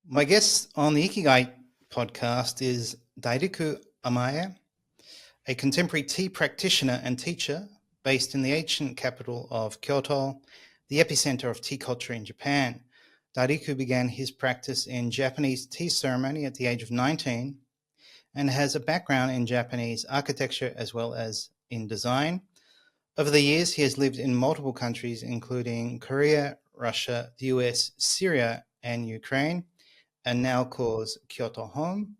My guest on the Ikigai podcast is Dairuku Amaya, a contemporary tea practitioner and teacher based in the ancient capital of Kyoto, the epicenter of tea culture in Japan. Dairuku began his practice in Japanese tea ceremony at the age of 19 and has a background in Japanese architecture as well as in design. Over the years, he has lived in multiple countries, including Korea, Russia, the US, Syria, and Ukraine, and now calls Kyoto home.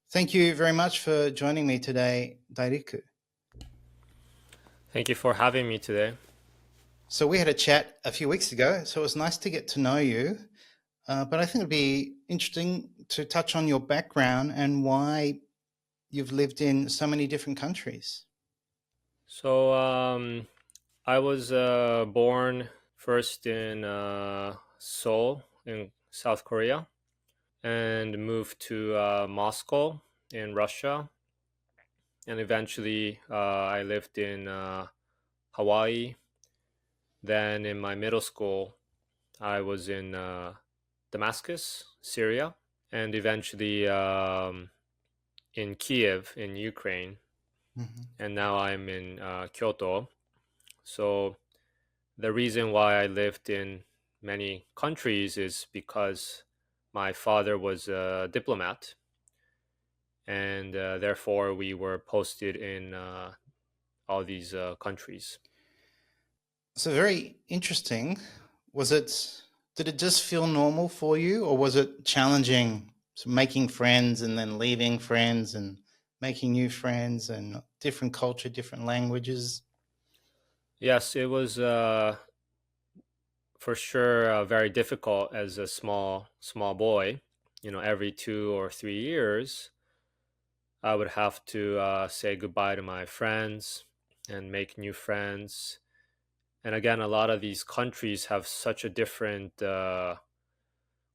Thank you very much for joining me today, Dairiku. Thank you for having me today. So we had a chat a few weeks ago, so it was nice to get to know you. But I think it'd be interesting to touch on your background and why you've lived in so many different countries. So, I was born first in Seoul in South Korea and moved to Moscow in Russia. And eventually, I lived in Hawaii. Then, in my middle school, I was in Damascus, Syria, and eventually in Kiev, in Ukraine. Mhm. And now I'm in Kyoto. So, the reason why I lived in many countries is because my father was a diplomat, and therefore we were posted in all these countries. So very interesting. Was it? Did it just feel normal for you, or was it challenging? So making friends and then leaving friends and making new friends and different culture, different languages. Yes, it was for sure very difficult as a small boy. Every 2 or 3 years, I would have to say goodbye to my friends and make new friends. And again, a lot of these countries have such a different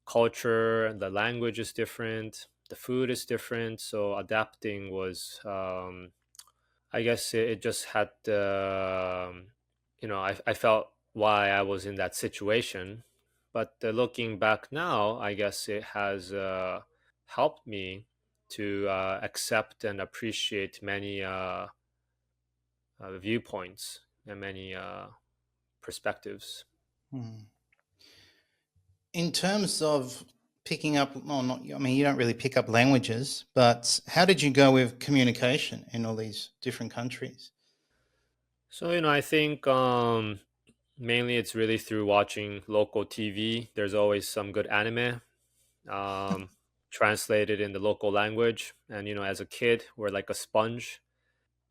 culture. The language is different, the food is different, so adapting was I guess it just had I felt why I was in that situation. But looking back now, I guess it has helped me to accept and appreciate many viewpoints and many perspectives. Hmm. In terms of picking up, well, not, I mean, you don't really pick up languages, but how did you go with communication in all these different countries? So, I think mainly it's really through watching local TV. There's always some good anime um, translated in the local language. And, as a kid, we're like a sponge.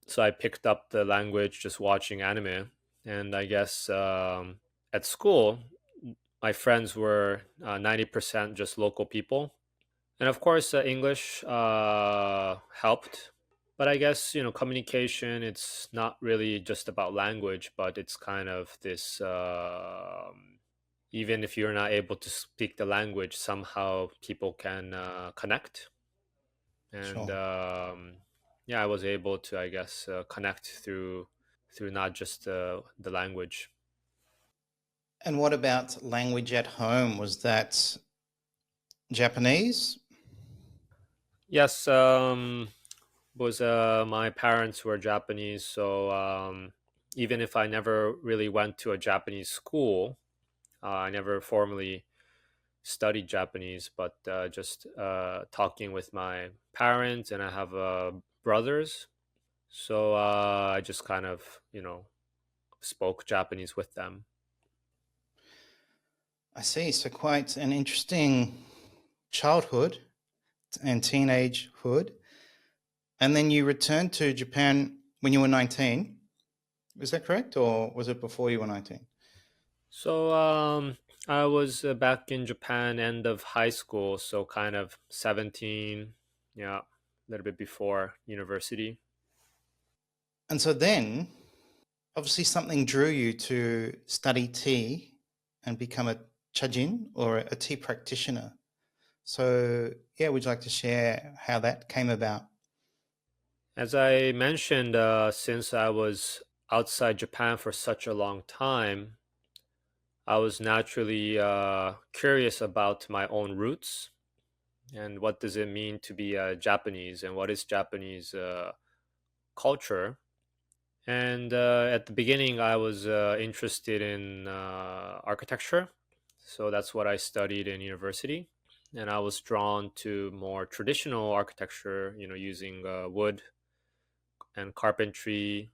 So I picked up the language just watching anime. And I guess at school, my friends were 90% just local people. And of course, English helped. But I guess, communication, it's not really just about language, but it's kind of this even if you're not able to speak the language, somehow people can connect. And Sure. yeah, I was able to, I guess, connect through not just the language. And what about language at home? Was that Japanese? Yes, was my parents were Japanese, so even if I never really went to a Japanese school, I never formally studied Japanese, but just talking with my parents, and I have brothers, so I just kind of spoke Japanese with them. I see. So quite an interesting childhood and teenagehood. And then you returned to Japan when you were 19. Is that correct? Or was it before you were 19? So I was back in Japan end of high school, so kind of 17, yeah, a little bit before university. And so then, obviously, something drew you to study tea and become a chajin or a tea practitioner. So, yeah, would you like to share how that came about? As I mentioned, since I was outside Japan for such a long time, I was naturally curious about my own roots. and what does it mean to be Japanese, and what is Japanese culture. And at the beginning, I was interested in architecture, so that's what I studied in university. And I was drawn to more traditional architecture, using wood and carpentry,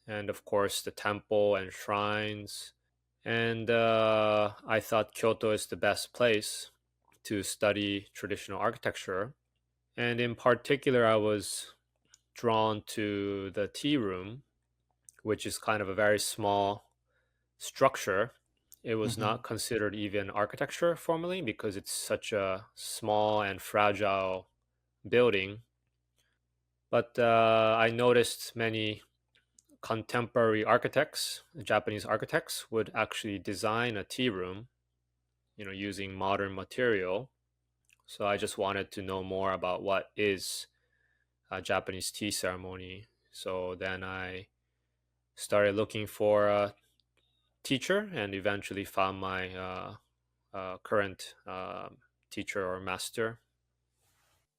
and of course the temple and shrines. And I thought Kyoto is the best place to study traditional architecture. And in particular, I was drawn to the tea room, which is kind of a very small structure. It was Hmm. not considered even architecture formally because it's such a small and fragile building. But I noticed many contemporary architects, Japanese architects, would actually design a tea room, using modern material. So I just wanted to know more about what is a Japanese tea ceremony. So then I started looking for a teacher and eventually found my current teacher or master.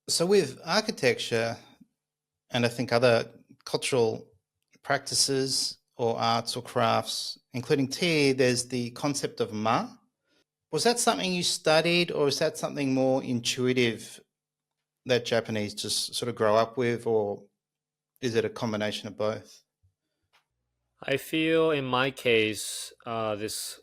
So, with architecture and I think other cultural practices or arts or crafts, including tea, there's the concept of ma. Was that something you studied, or is that something more intuitive that Japanese just sort of grow up with, or is it a combination of both? I feel in my case, this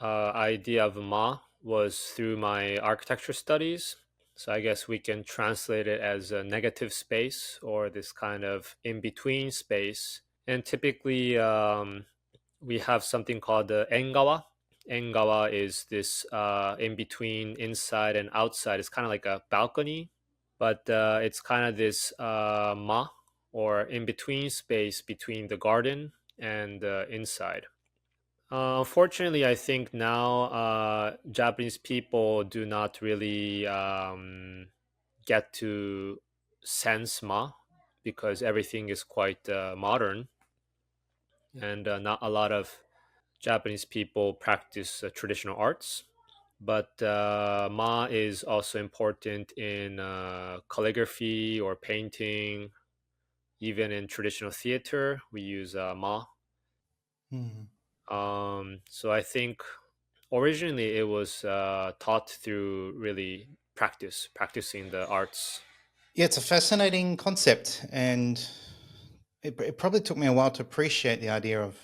idea of ma was through my architecture studies. So I guess we can translate it as a negative space or this kind of in between space. And typically, we have something called the engawa. Engawa is this in between inside and outside. It's kind of like a balcony, but it's kind of this ma or in between space between the garden and the inside. Unfortunately, I think now Japanese people do not really get to sense ma because everything is quite modern, and not a lot of Japanese people practice traditional arts. But ma is also important in calligraphy or painting. Even in traditional theater, we use ma. Hmm. So I think originally it was taught through really practicing the arts. Yeah, it's a fascinating concept, and it probably took me a while to appreciate the idea of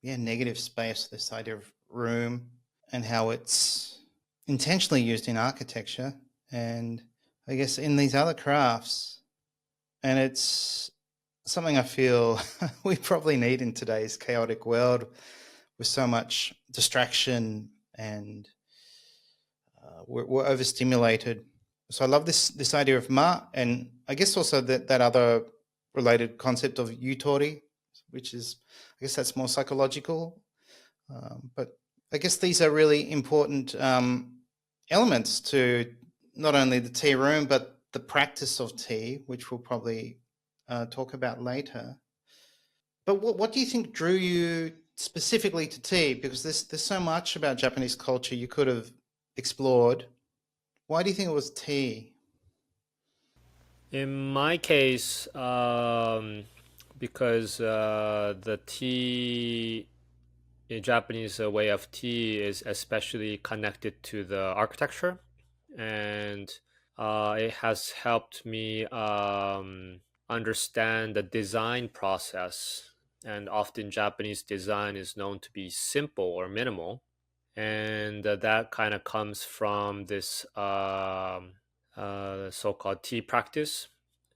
negative space, this idea of room, and how it's intentionally used in architecture, and I guess in these other crafts. And it's something I feel we probably need in today's chaotic world with so much distraction and we're overstimulated. So I love this idea of ma, and I guess also that other related concept of yutori, which is I guess that's more psychological. But I guess these are really important elements to not only the tea room but the practice of tea, which we'll probably talk about later. But what do you think drew you specifically to tea? Because there's so much about Japanese culture you could have explored. Why do you think it was tea? In my case, because the tea, a Japanese way of tea is especially connected to the architecture, and it has helped me understand the design process. And often Japanese design is known to be simple or minimal, and that kind of comes from this so-called tea practice.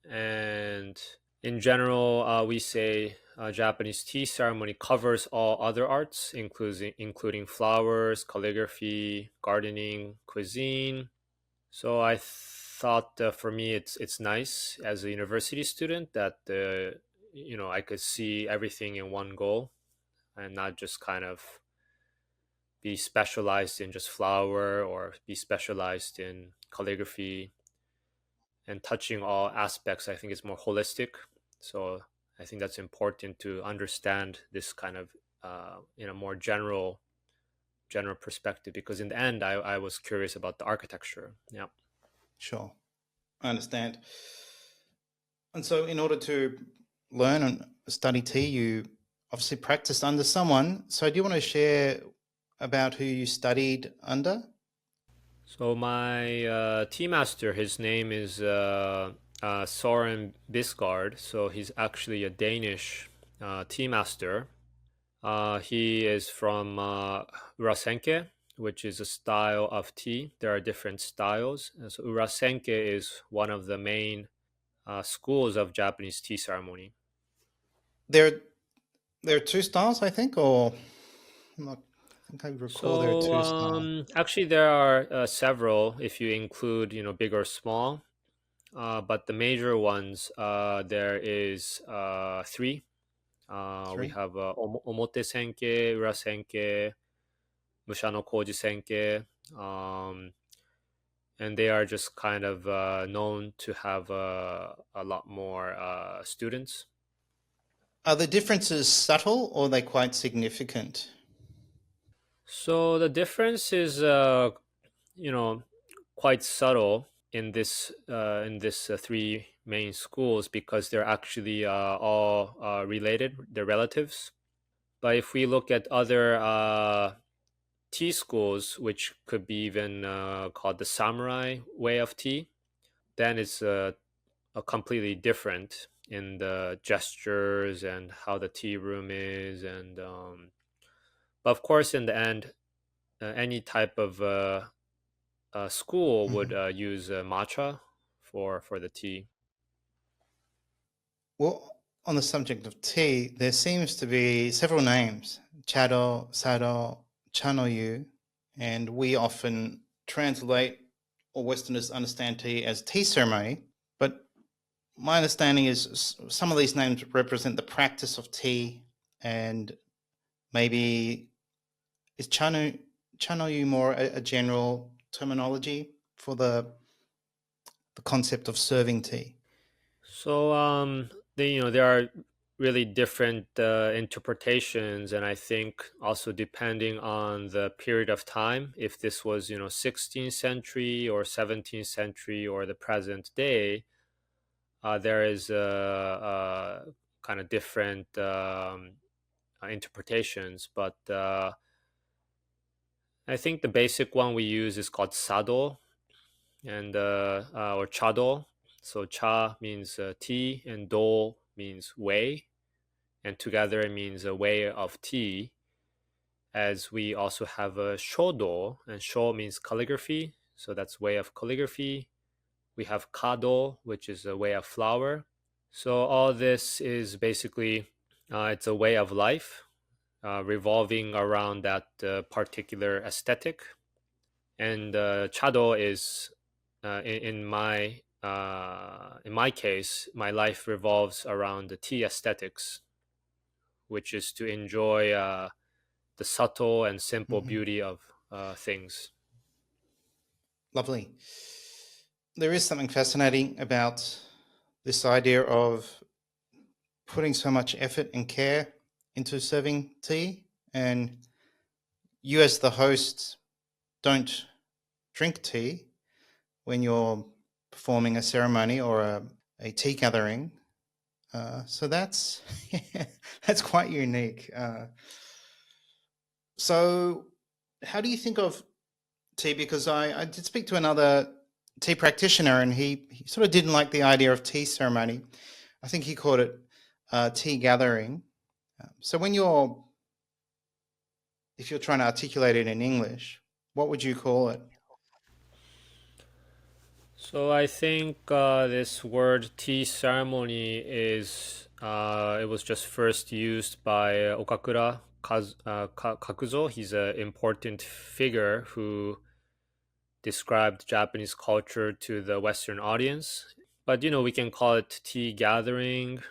And in general, we say Japanese tea ceremony covers all other arts, including flowers, calligraphy, gardening, cuisine. So I thought for me it's nice as a university student that I could see everything in one go and not just kind of be specialized in just flower or be specialized in calligraphy and touching all aspects. I think it's more holistic. So I think that's important to understand this kind of in a more general perspective because in the end I was curious about the architecture. Yeah. Sure, I understand. And so, in order to learn and study tea, you obviously practiced under someone. So, do you want to share about who you studied under? So my tea master, his name is Soren Bisgaard. So he's actually a Danish tea master. He is from Urasenke, which is a style of tea. There are different styles. And so Urasenke is one of the main schools of Japanese tea ceremony. There, there are two styles, I think, or I'm not, I think I recall there are So two styles. actually, there are several if you include big or small. But the major ones, there is three. We Three. have Omote Senke, Ura Senke, Mushano Koji Senke, and they are just kind of known to have a lot more students. Are the differences subtle or are they quite significant? So the difference is, you know, quite subtle in this three main schools because they're actually all related. They're relatives. But if we look at other tea schools, which could be even called the samurai way of tea, then it's a completely different in the gestures and how the tea room is, and but of course, in the end, any type of school would Mhm. use matcha for the tea. Well, on the subject of tea, there seems to be several names: Chado, Sado, Chanoyu, and we often translate or Westerners understand tea as tea ceremony. But my understanding is some of these names represent the practice of tea, and maybe is Chanoyu more a general terminology for the concept of serving tea? So there are really different interpretations, and I think also depending on the period of time, if this was 16th century or 17th century or the present day, there is a kind of different interpretations. But I think the basic one we use is called sado, and or chado. So cha means tea, and do means way, and together it means a way of tea. As we also have a shodo, and sho means calligraphy, so that's way of calligraphy. We have kado, which is a way of flower. So all this is basically it's a way of life revolving around that particular aesthetic. And chado is in my case, my life revolves around the tea aesthetics, which is to enjoy the subtle and simple Mhm. beauty of things. Lovely. There is something fascinating about this idea of putting so much effort and care into serving tea, and you, as the host, don't drink tea when you're performing a ceremony or a tea gathering. So that's that's quite unique. So, how do you think of tea? Because I did speak to another tea practitioner, and he sort of didn't like the idea of tea ceremony. I think he called it tea gathering. So, if you're trying to articulate it in English, what would you call it? So I think this word tea ceremony is it was just first used by Okakura Kakuzo. He's an important figure who described Japanese culture to the Western audience. But we can call it tea gathering.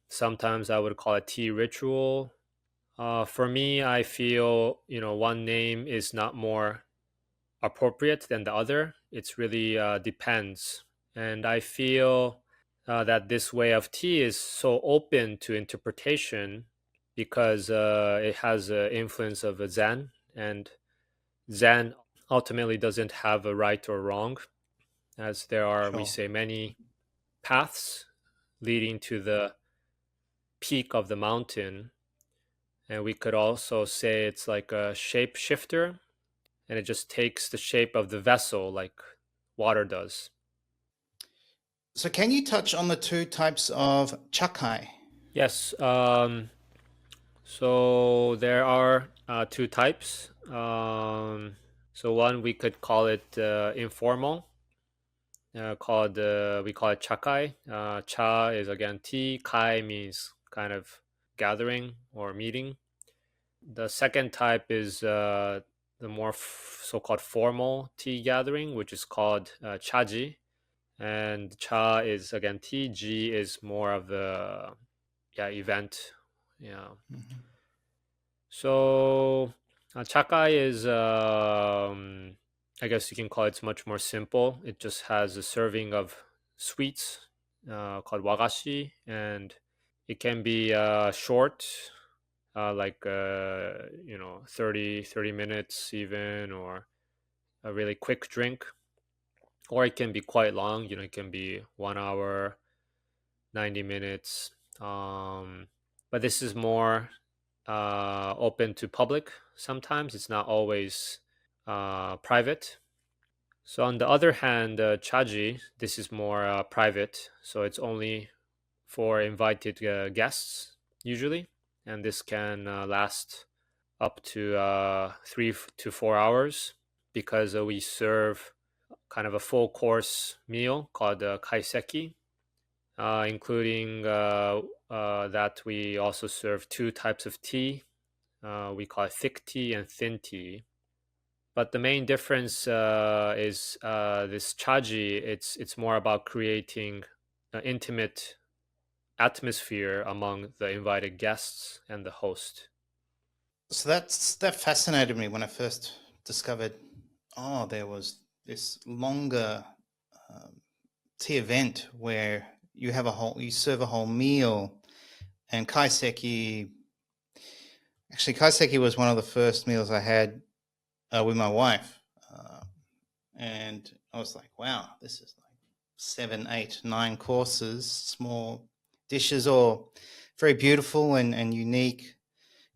Sometimes I would call it tea ritual. For me, I feel one name is not more appropriate than the other. It's really depends, and I feel that this way of tea is so open to interpretation because it has an influence of a Zen, and Zen ultimately doesn't have a right or wrong. as there are, we Sure. say, many paths leading to the peak of the mountain. And we could also say it's like a shapeshifter, and it just takes the shape of the vessel like water does. So, can you touch on the two types of chakai? Yes. So there are two types. So one we could call it informal, called we call it chakai. Cha is again tea. Kai means kind of gathering or meeting. The second type is the more so-called formal tea gathering, which is called chaji. And cha is again tea. Ji is more of the event. Yeah. Mhm. So chakai is I guess you can call it much more simple. It just has a serving of sweets called wagashi, and it can be short, like 30 minutes even, or a really quick drink, or it can be quite long. It can be 1 hour, 90 minutes. But this is more open to public. Sometimes it's not always private. So on the other hand, chaji, this is more private. So it's only for invited guests usually, and this can last up to 3 to 4 hours, because we serve kind of a full course meal called kaiseki, including that we also serve two types of tea. We call it thick tea and thin tea. But the main difference is this chaji. It's more about creating an intimate atmosphere among the invited guests and the host. So that fascinated me when I first discovered. Oh, there was this longer um, tea event where you serve a whole meal, and kaiseki. Actually, kaiseki was one of the first meals I had with my wife, and I was like, "Wow, this is like 7, 8, 9 courses, small dishes, all very beautiful and unique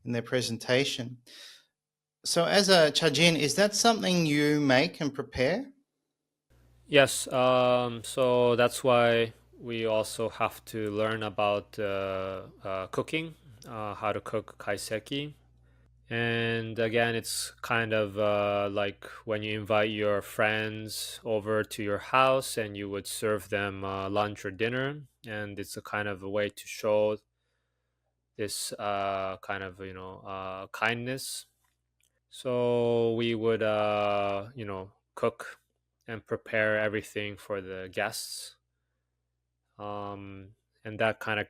in their presentation." So, as a chajin, is that something you make and prepare? Yes, so that's why we also have to learn about cooking, how to cook kaiseki. And again, it's kind of like when you invite your friends over to your house and you would serve them lunch or dinner. And it's a kind of a way to show this kind of, kindness. So we would, cook and prepare everything for the guests. Um, and that kind of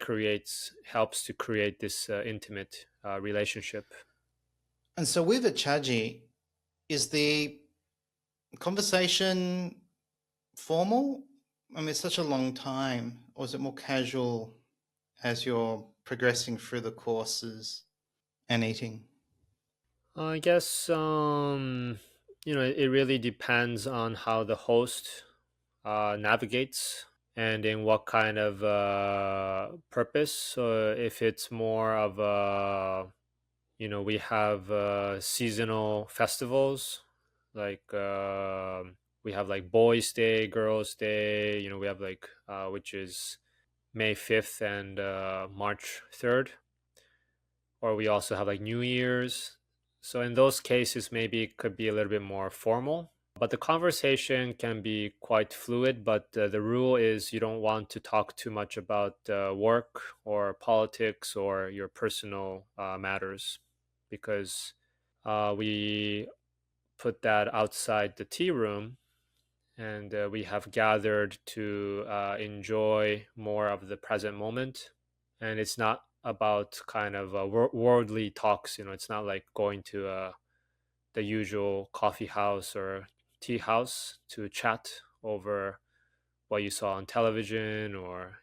helps to create this intimate relationship. And so, with a chaji, is the conversation formal? I mean, it's such a long time, or is it more casual as you're progressing through the courses and eating? I guess it really depends on how the host navigates and in what kind of purpose. So if it's more of we have seasonal festivals, like we have like Boys Day, Girls Day. We have like which is May 5th and March 3rd, or we also have like New Year's. So in those cases, maybe it could be a little bit more formal. But the conversation can be quite fluid. But the rule is you don't want to talk too much about work or politics or your personal matters, because we put that outside the tea room, and we have gathered to enjoy more of the present moment. And it's not about kind of worldly talks. It's not like going to the usual coffee house or tea house to chat over what you saw on television, or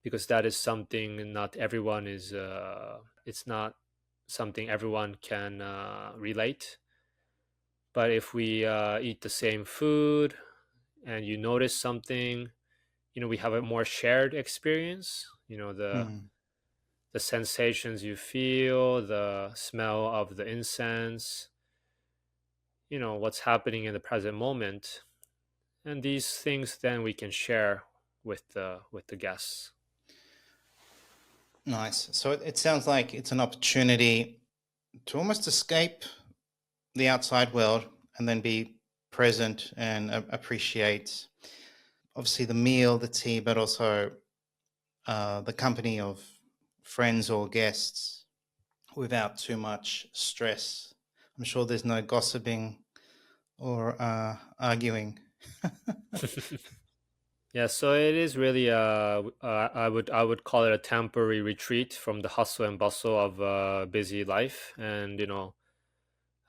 because that is something not everyone is it's not something everyone can relate. But if we eat the same food, and you notice something, we have a more shared experience. Hmm. The sensations you feel, the smell of the incense, what's happening in the present moment, and these things then we can share with the guests. Nice. So it sounds like it's an opportunity to almost escape the outside world and then be present and appreciate, obviously, the meal, the tea, but also the company of friends or guests without too much stress. I'm sure there's no gossiping or arguing. Yeah, so it is really I would call it a temporary retreat from the hustle and bustle of busy life, and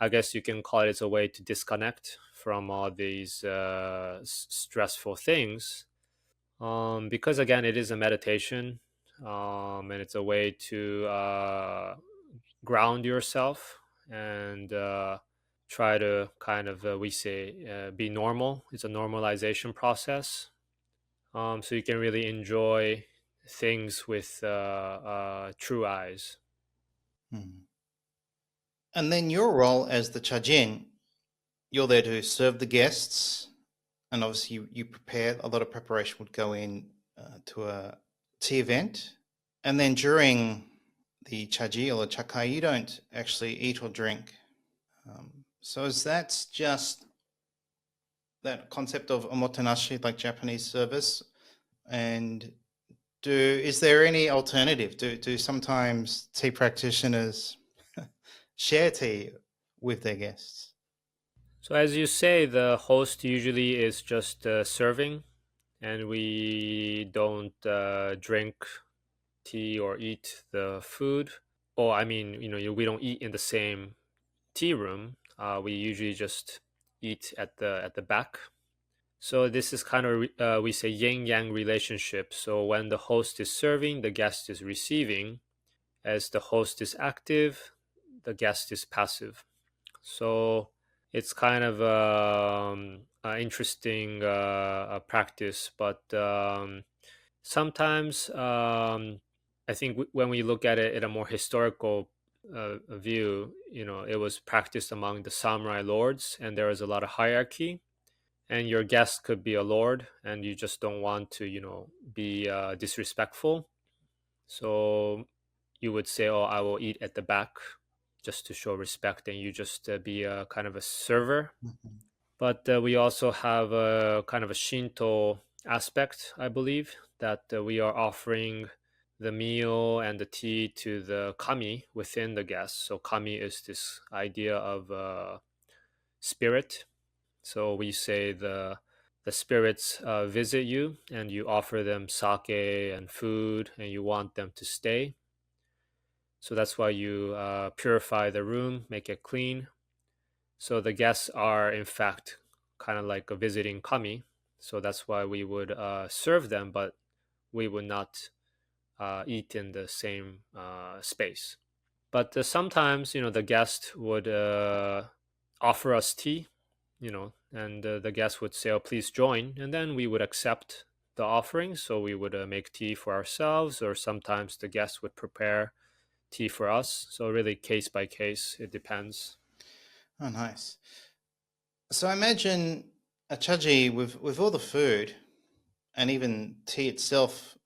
I guess you can call it as a way to disconnect from all these stressful things. Because again, it is a meditation, and it's a way to ground yourself and try to kind of, we say, be normal. It's a normalization process, so you can really enjoy things with true eyes. Hmm. And then your role as the chajin, you're there to serve the guests, and obviously you prepare. A lot of preparation would go in to a tea event, and then during the chaji or chakai, you don't actually eat or drink. So is that just that concept of omotenashi, like Japanese service? And is there any alternative? Do sometimes tea practitioners share tea with their guests? So, as you say, the host usually is just serving, and we don't drink tea or eat the food. Or, I mean, we don't eat in the same tea room. We usually just eat at the back. So this is kind of we say yin yang relationship. So when the host is serving, the guest is receiving. As the host is active, the guest is passive. So it's kind of interesting practice, but sometimes I think when we look at it in a more historical view, it was practiced among the samurai lords, and there was a lot of hierarchy. And your guest could be a lord, and you just don't want to, be disrespectful. So you would say, "Oh, I will eat at the back," just to show respect, and you just be a kind of a server. Mhm. But we also have a kind of a Shinto aspect, I believe, that we are offering the meal and the tea to the kami within the guest. So kami is this idea of spirit. So we say the spirits visit you, and you offer them sake and food, and you want them to stay. So that's why you purify the room, make it clean. So the guests are, in fact, kind of like a visiting kami. So that's why we would serve them, but we would not eat in the same space. But sometimes, the guest would offer us tea, and the guest would say, "Oh, please join," and then we would accept the offering. So we would make tea for ourselves, or sometimes the guest would prepare tea for us. So really, case by case, it depends. Oh, nice. So I imagine a chaji with all the food and even tea itself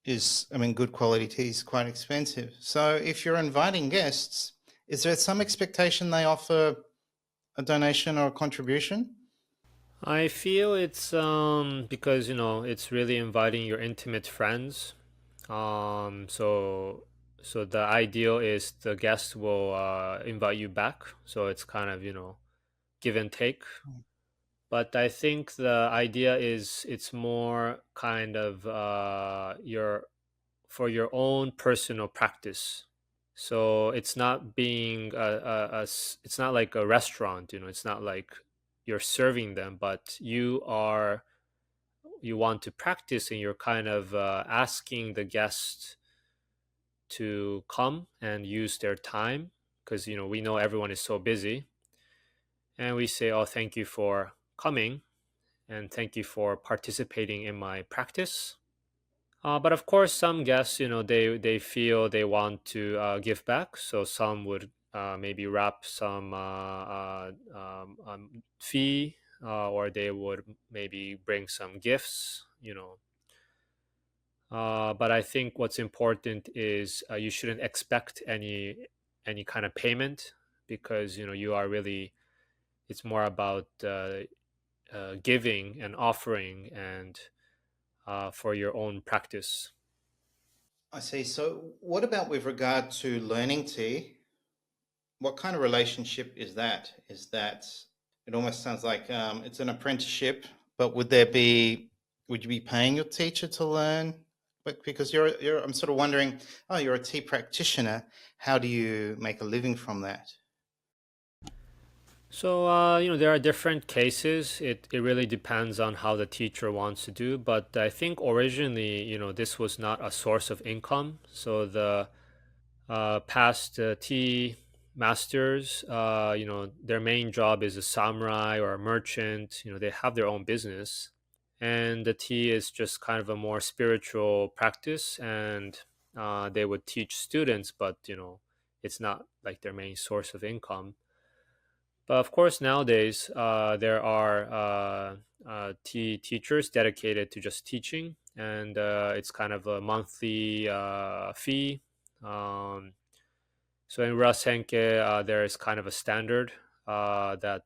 is, I mean, good quality tea is quite expensive. So if you're inviting guests, is there some expectation they offer a donation or a contribution? I feel it's because it's really inviting your intimate friends. So the ideal is the guest will invite you back. So it's kind of give and take. But I think the idea is it's more kind of your for your own personal practice. So it's not being it's not like a restaurant. It's not like you're serving them, but you want to practice, and you're kind of asking the guest to come and use their time, because we know everyone is so busy, and we say, "Oh, thank you for coming," and thank you for participating in my practice. But of course, some guests, they feel they want to give back. So some would maybe wrap some fee, or they would maybe bring some gifts. But I think what's important is you shouldn't expect any kind of payment, because you are really, it's more about giving and offering, and for your own practice. I see. So, what about with regard to learning tea? What kind of relationship is that? Is that it almost sounds like it's an apprenticeship, but would you be paying your teacher to learn? But because I'm sort of wondering, oh, you're a tea practitioner. How do you make a living from that? So, there are different cases. It really depends on how the teacher wants to do. But I think originally, this was not a source of income. So the past tea masters, their main job is a samurai or a merchant. They have their own business. And the tea is just kind of a more spiritual practice. And they would teach students, but, it's not like their main source of income. But of course, nowadays there are teachers dedicated to just teaching, and it's kind of a monthly fee. Um, so in Rasenke, there is kind of a standard that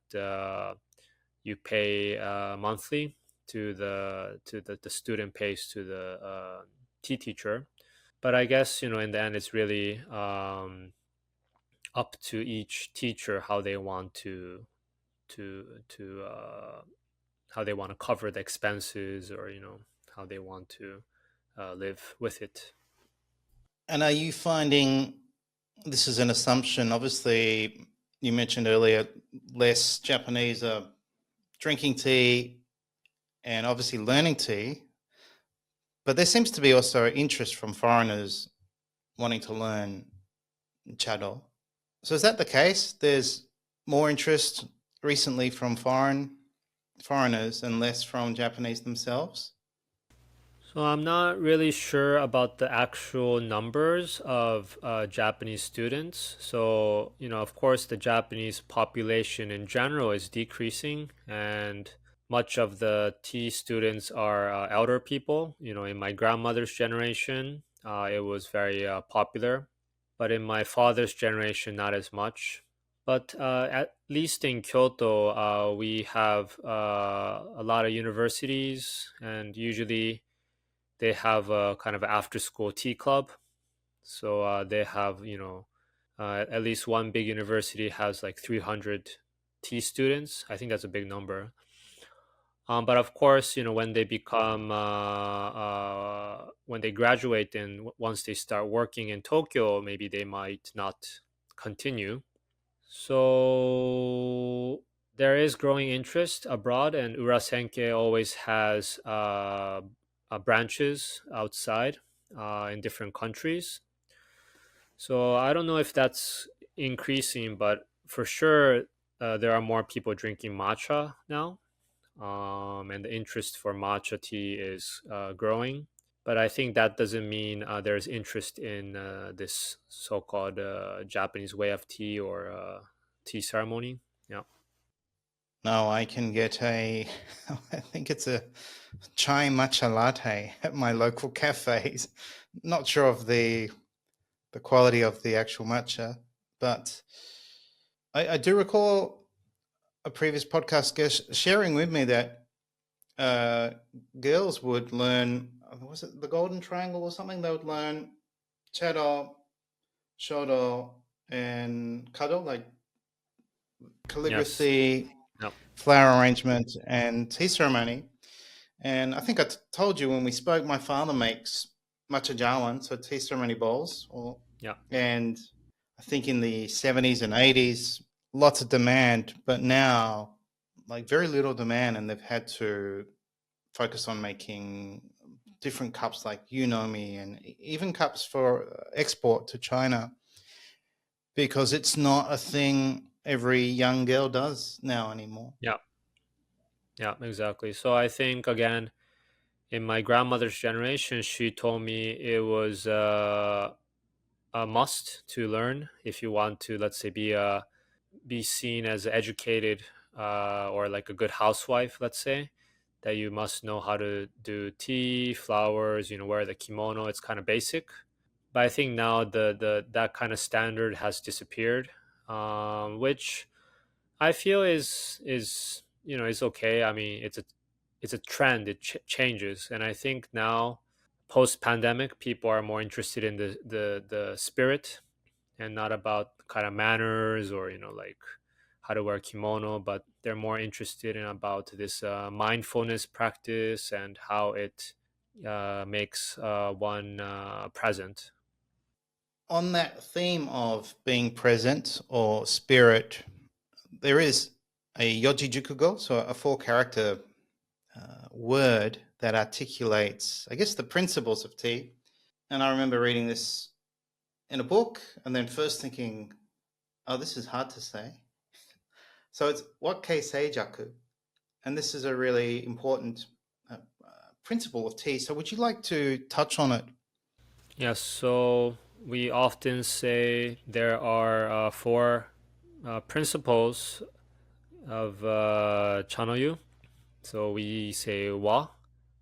you pay monthly the student pays to the tea teacher. But I guess in the end, it's really up to each teacher how they want to how they want to cover the expenses, or how they want to live with it. And are you finding this is an assumption? Obviously, you mentioned earlier less Japanese are drinking tea and obviously learning tea, but there seems to be also interest from foreigners wanting to learn Chado. So is that the case? There's more interest recently from foreigners and less from Japanese themselves? So I'm not really sure about the actual numbers of Japanese students. So of course, the Japanese population in general is decreasing, and much of the tea students are elder people. In my grandmother's generation, it was very popular, but in my father's generation, not as much. But at least in Kyoto, we have a lot of universities, and usually they have a kind of after school tea club. So they have, at least one big university has like 300 tea students. I think that's a big number. But of course, when they graduate and once they start working in Tokyo, maybe they might not continue. So there is growing interest abroad, and Urasenke always has branches outside in different countries. So I don't know if that's increasing, but for sure there are more people drinking matcha now, and the interest for matcha tea is growing. But I think that doesn't mean there's interest in this so-called Japanese way of tea, or tea ceremony. Yeah. No, I can get I think it's a chai matcha latte at my local cafes. Not sure of the quality of the actual matcha, but I do recall a previous podcast guest sharing with me that uh, girls would learn, was it the Golden Triangle or something? They would learn Chado, Shodo, and Kado, like Yes. calligraphy, Yep. flower arrangement, and tea ceremony. And I think I told you when we spoke, my father makes matcha jawan, so tea ceremony bowls, Yeah. and I think in the 70s and 80s, lots of demand, but now like very little demand, and they've had to focus on making different cups like Unomi and even cups for export to China because it's not a thing every young girl does now anymore. Yeah. Yeah, exactly. So I think again, in my grandmother's generation, she told me it was a must to learn if you want to, let's say, be seen as educated, or like a good housewife, let's say, that you must know how to do tea, flowers, wear the kimono. It's kind of basic. But I think now the that kind of standard has disappeared, which I feel is is okay. I mean, it's a trend. It changes, and I think now, post pandemic, people are more interested in the spirit and not about kind of manners or like how to wear kimono, but they're more interested in about this mindfulness practice and how it makes one present. On that theme of being present or spirit, there is a Yoji Jukugo, so a four character word that articulates, I guess, the principles of tea. And I remember reading this in a book and then first thinking, oh, this is hard to say. So it's Wakkei Seijaku. And this is a really important principle of tea. So would you like to touch on it? Yes, so we often say there are four principles of Chanoyu. So we say wa.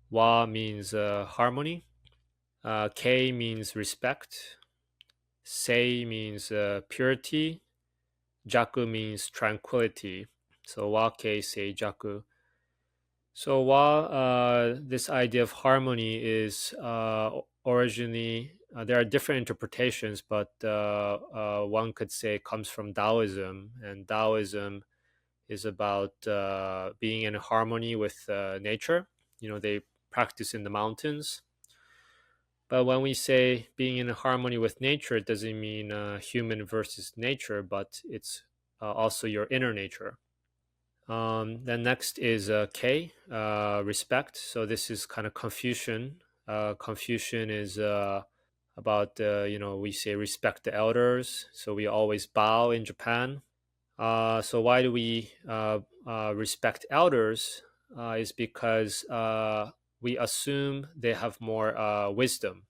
Wa means harmony. Kei means respect. Sei means purity. Jaku means tranquility. So wa, kei, sei, jaku. So wa, this idea of harmony is originally, there are different interpretations, but one could say it comes from Taoism, and Taoism is about being in harmony with nature. They practice in the mountains. But when we say being in harmony with nature, it doesn't mean human versus nature, but it's also your inner nature. Then next is K, respect. So this is kind of Confucian. Confucian is about, we say respect the elders. So we always bow in Japan. So why do we respect elders? Is because we assume they have more wisdom.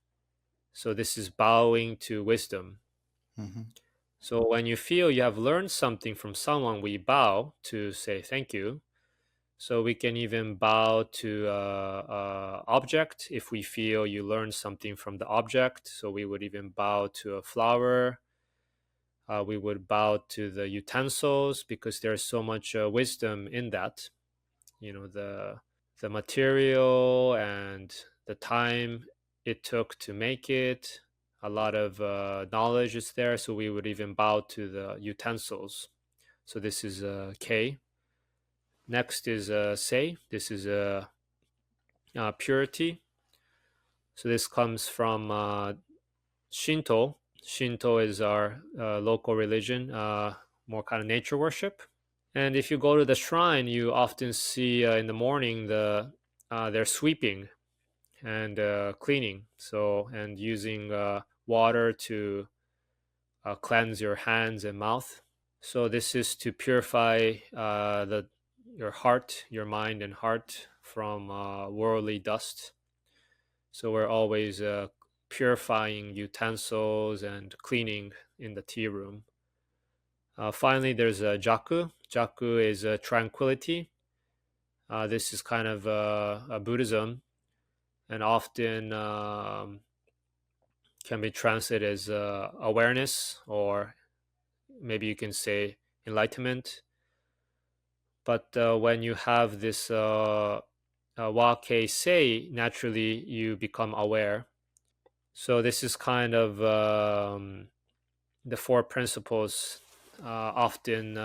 So this is bowing to wisdom. Mm-hmm. So when you feel you have learned something from someone, we bow to say thank you. So we can even bow to object if we feel you learned something from the object. So we would even bow to a flower. We would bow to the utensils because there's so much wisdom in that. The material and the time it took to make it. A lot of knowledge is there, so we would even bow to the utensils. So this is K. Next is Sei. This is purity. So this comes from Shinto. Shinto is our local religion, more kind of nature worship. And if you go to the shrine, you often see in the morning they're sweeping and cleaning. So and using water to cleanse your hands and mouth. So this is to purify your heart, your mind and heart from worldly dust. So we're always purifying utensils and cleaning in the tea room. Finally, there's Jaku. Jaku is tranquility. This is kind of a Buddhism, and often can be translated as awareness, or maybe you can say enlightenment. But when you have this wa kei sei, naturally you become aware. So this is kind of the four principles often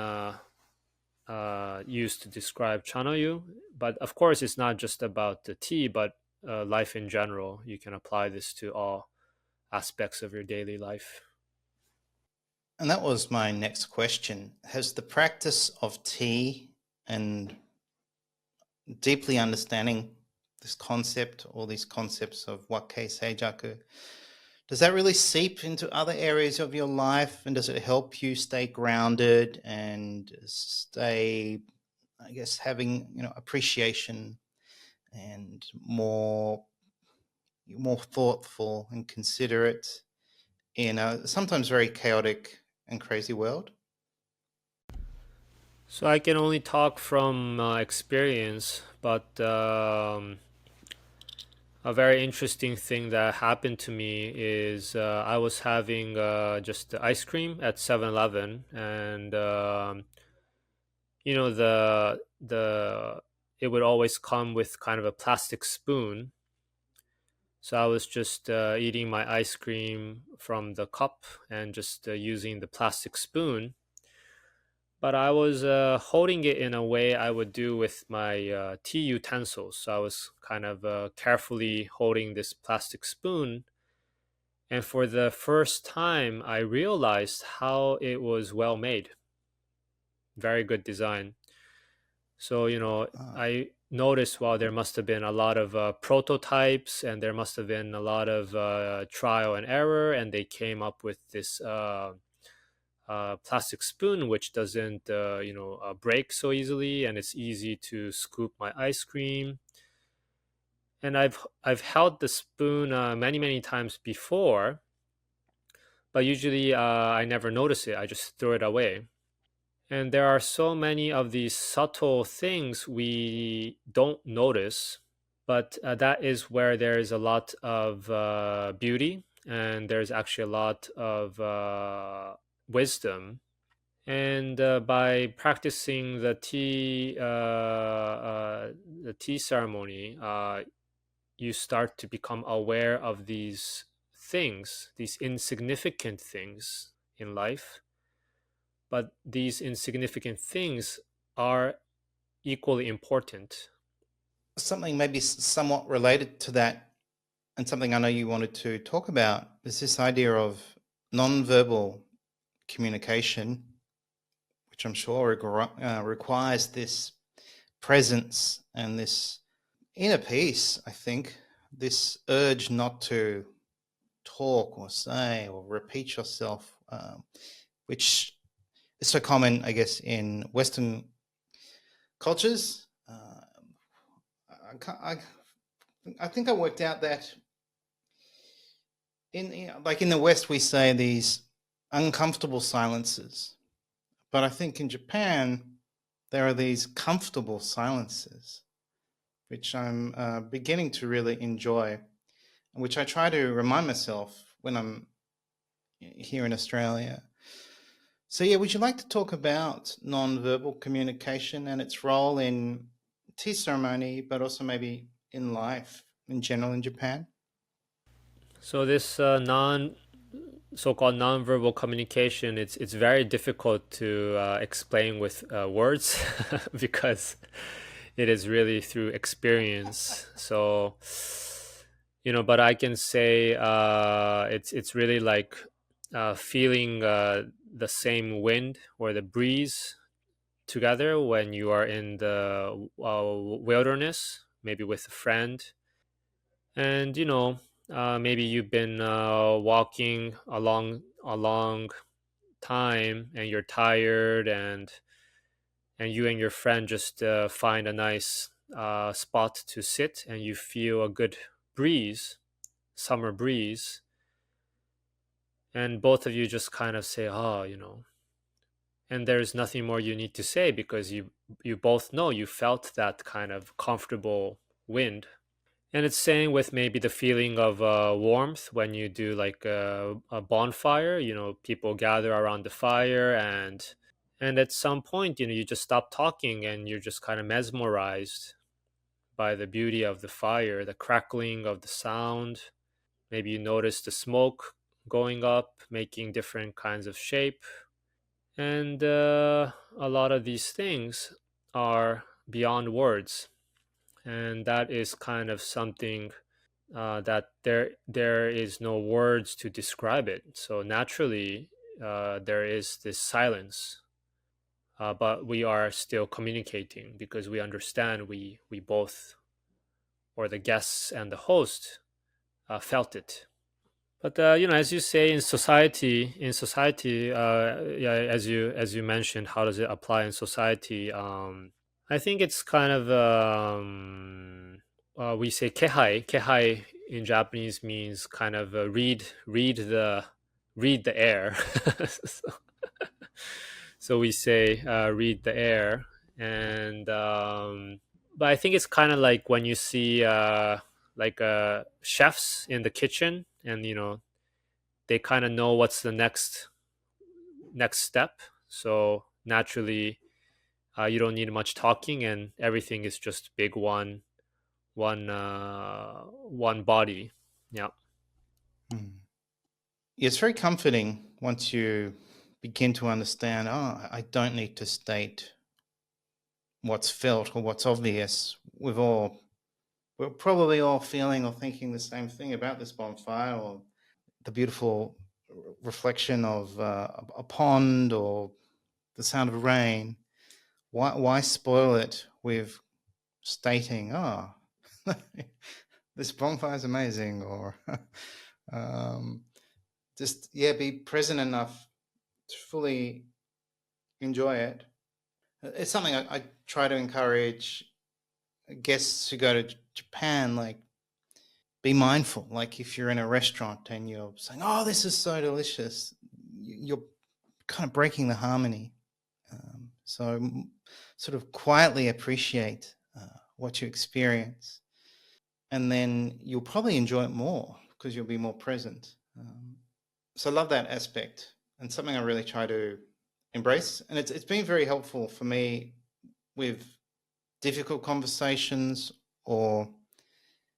used to describe Chanoyu. But of course, it's not just about the tea, but life in general. You can apply this to all aspects of your daily life. And that was my next question. Has the practice of tea and deeply understanding this concept, all these concepts of Wakkei Seijaku, does that really seep into other areas of your life? And does it help you stay grounded and stay I guess, having appreciation and more thoughtful and considerate in a sometimes very chaotic and crazy world? So I can only talk from experience, but a very interesting thing that happened to me is I was having just ice cream at 7-Eleven, and the it would always come with kind of a plastic spoon. So I was just eating my ice cream from the cup and just using the plastic spoon. But I was holding it in a way I would do with my tea utensils. So I was kind of carefully holding this plastic spoon. And for the first time, I realized how it was well made. Very good design. So, Uh, I noticed, well, there must have been a lot of prototypes, and there must have been a lot of trial and error, and they came up with this plastic spoon which doesn't break so easily, and it's easy to scoop my ice cream. And I've held the spoon many times before, but usually I never notice it. I just throw it away. And there are so many of these subtle things we don't notice, but that is where there is a lot of beauty, and there's actually a lot of wisdom. And by practicing the tea ceremony, you start to become aware of these things, these insignificant things in life. But these insignificant things are equally important. Something maybe somewhat related to that, and something I know you wanted to talk about, is this idea of non-verbal communication, which I'm sure requires this presence and this inner peace, I think, this urge not to talk or say or repeat yourself, which is so common, I guess, in Western cultures. I think I worked out that in the West we say these uncomfortable silences, but I think in Japan there are these comfortable silences, which I'm beginning to really enjoy, which I try to remind myself when I'm here in Australia. So, yeah, would you like to talk about non-verbal communication and its role in tea ceremony, but also maybe in life in general in Japan? So this non so-called nonverbal communication, it's very difficult to explain with words because it is really through experience. So, but I can say it's really like feeling the same wind or the breeze together when you are in the wilderness, maybe with a friend. And maybe you've been walking a long time, and you're tired, and you and your friend just find a nice spot to sit, and you feel a good breeze, summer breeze, and both of you just kind of say, oh, and there's nothing more you need to say because you both know you felt that kind of comfortable wind. And it's same with maybe the feeling of warmth when you do like a bonfire. People gather around the fire, and at some point, you just stop talking, and you're just kind of mesmerized by the beauty of the fire, the crackling of the sound. Maybe you notice the smoke going up, making different kinds of shape. And a lot of these things are beyond words. And that is kind of something that there is no words to describe it. So naturally, there is this silence, but we are still communicating because we understand we both, or the guests and the host, felt it. But as you say, in society, yeah, as you mentioned, how does it apply in society? I think it's kind of we say kehai. Kehai in Japanese means kind of read the air. so, so we say read the air, and but I think it's kind of like when you see like chefs in the kitchen, and they kind of know what's the next step. So naturally, you don't need much talking, and everything is just big one body. Yeah. Mm. It's very comforting once you begin to understand, oh, I don't need to state what's felt or what's obvious. We're probably all feeling or thinking the same thing about this bonfire or the beautiful reflection of a pond or the sound of rain. Why spoil it with stating, oh, this bonfire is amazing, or um, just, yeah, be present enough to fully enjoy it. It's something I try to encourage guests who go to Japan, like, be mindful. Like, if you're in a restaurant and you're saying, oh, this is so delicious, you're kind of breaking the harmony. So sort of quietly appreciate what you experience, and then you'll probably enjoy it more because you'll be more present. So I love that aspect, and something I really try to embrace. And it's been very helpful for me with difficult conversations or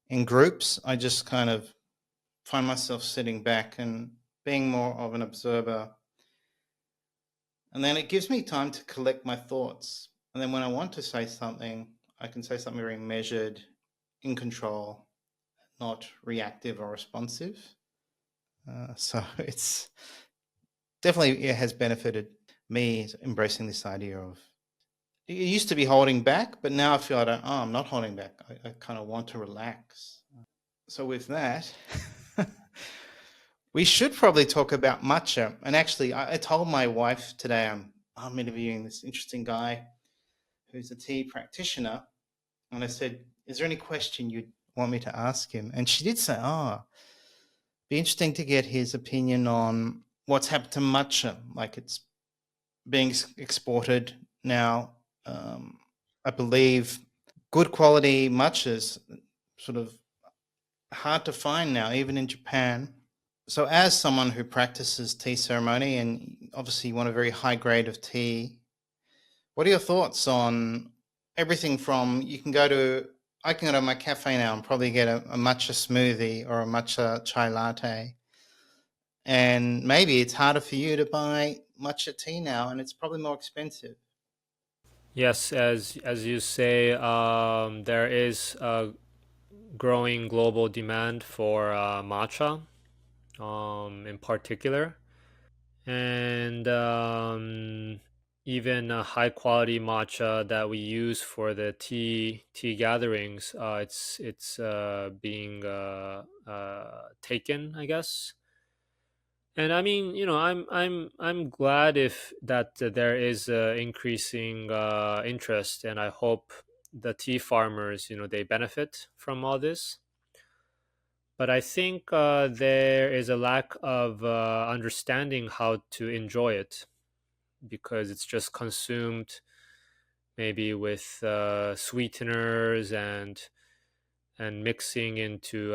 in groups. I just kind of find myself sitting back and being more of an observer. And then it gives me time to collect my thoughts. And then when I want to say something, I can say something very measured, in control, not reactive or responsive. So it's definitely, it has benefited me embracing this idea of, it used to be holding back, but now I feel I'm not holding back. I kind of want to relax. So with that, we should probably talk about matcha. And actually, I told my wife today I'm interviewing this interesting guy who's a tea practitioner, and I said, "Is there any question you'd want me to ask him?" And she did say, "Oh, be interesting to get his opinion on what's happened to matcha. Like, it's being exported now. Um, I believe good quality matchas sort of hard to find now, even in Japan." So, as someone who practices tea ceremony, and obviously you want a very high grade of tea, what are your thoughts on everything from, I can go to my cafe now and probably get a matcha smoothie or a matcha chai latte, and maybe it's harder for you to buy matcha tea now, and it's probably more expensive. Yes, as you say, there is a growing global demand for matcha, in particular, and even high quality matcha that we use for the tea gatherings. It's being taken, I guess. And I mean, I'm glad if that there is increasing interest, and I hope the tea farmers, they benefit from all this. But I think there is a lack of understanding how to enjoy it, because it's just consumed maybe with sweeteners and mixing into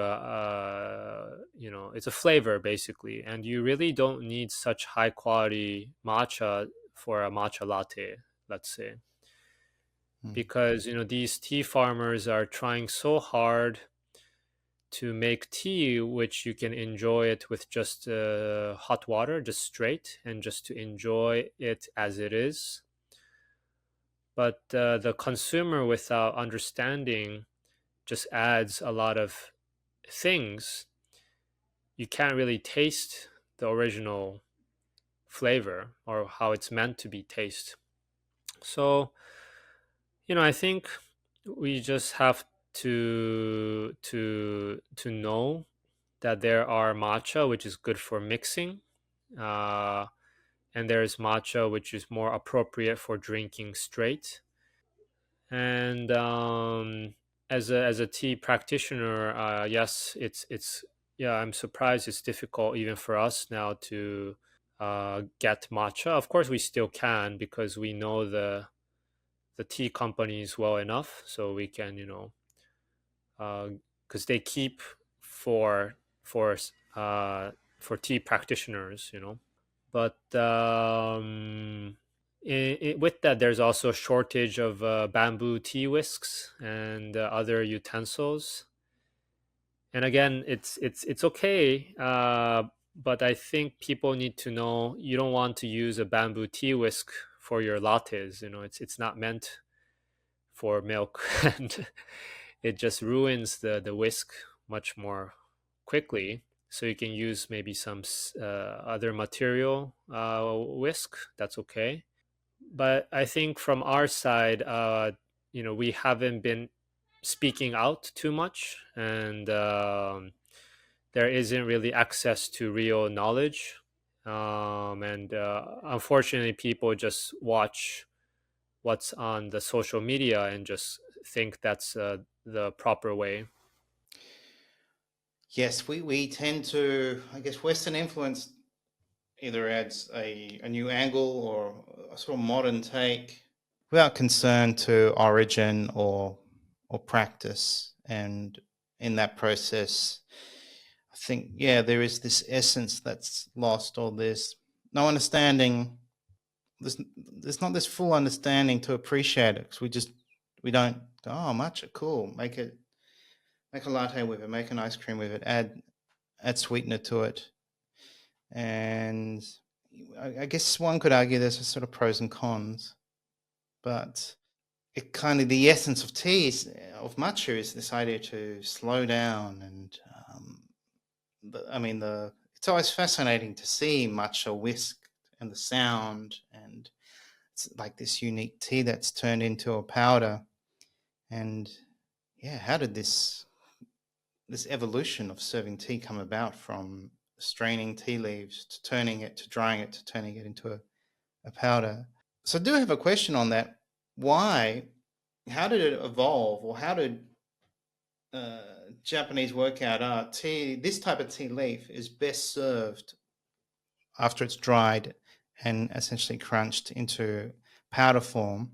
it's a flavor basically, and you really don't need such high quality matcha for a matcha latte, let's say, Mm. because these tea farmers are trying so hard to make tea which you can enjoy it with just hot water, just straight, and just to enjoy it as it is. But the consumer, without understanding, just adds a lot of things. You can't really taste the original flavor or how it's meant to be taste. So, I think we just have to know that there are matcha which is good for mixing, uh, and there's matcha which is more appropriate for drinking straight. And as a tea practitioner, yes, it's yeah, I'm surprised it's difficult even for us now to get matcha. Of course, we still can because we know the tea companies well enough, so we can, because they keep for for s- uh, for tea practitioners, But with that, there's also a shortage of bamboo tea whisks and other utensils. And again, it's okay, but I think people need to know you don't want to use a bamboo tea whisk for your lattes. It's not meant for milk, and it just ruins the whisk much more quickly. So you can use maybe some other material whisk. That's okay. But I think from our side, we haven't been speaking out too much, and there isn't really access to real knowledge. And unfortunately, people just watch what's on the social media and just think that's the proper way. Yes, we tend to, I guess, Western influence either adds a new angle or a sort of modern take without concern to origin or practice. And in that process, I think, yeah, there is this essence that's lost, or there's no understanding. There's not this full understanding to appreciate it because we don't go, oh, matcha, cool, make a latte with it, make an ice cream with it, add sweetener to it. And I guess one could argue there's a sort of pros and cons, but it kind of the essence of tea of matcha is this idea to slow down and I mean the it's always fascinating to see matcha whisk and the sound, and it's like this unique tea that's turned into a powder. And yeah, how did this evolution of serving tea come about, from straining tea leaves to turning it to drying it to turning it into a powder? So I do have a question on that. Why? How did it evolve, or how did uh, Japanese work out? Tea. This type of tea leaf is best served after it's dried and essentially crunched into powder form.